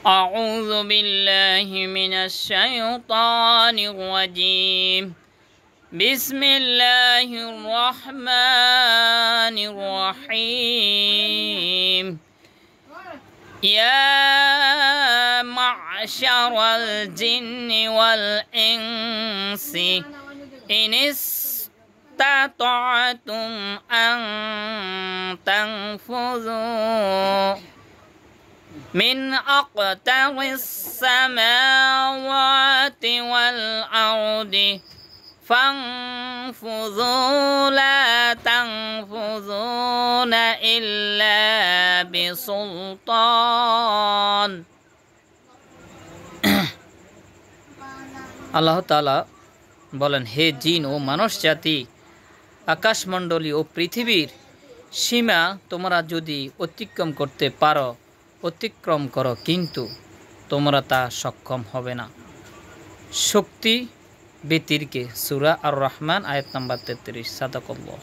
أعوذ بالله من الشيطان الرجيم بسم الله الرحمن الرحيم يا معشر الجن والإنس إن استطعتم أن تنفذوا من أقطار السماوات والأرض فانفذوا لا تنفذون إلا بسلطان আল্লাহ তাআলা বলেন, হে জিন ও মানুষ জাতি, আকাশমণ্ডলী ও পৃথিবীর সীমা তোমরা যদি অতিক্রম করো, কিন্তু তোমরা তা সক্ষম হবে না। শক্তি ব্যতিরকে সূরা আর রহমান আয়াত নাম্বার 33। সাদাকাল্লাহ।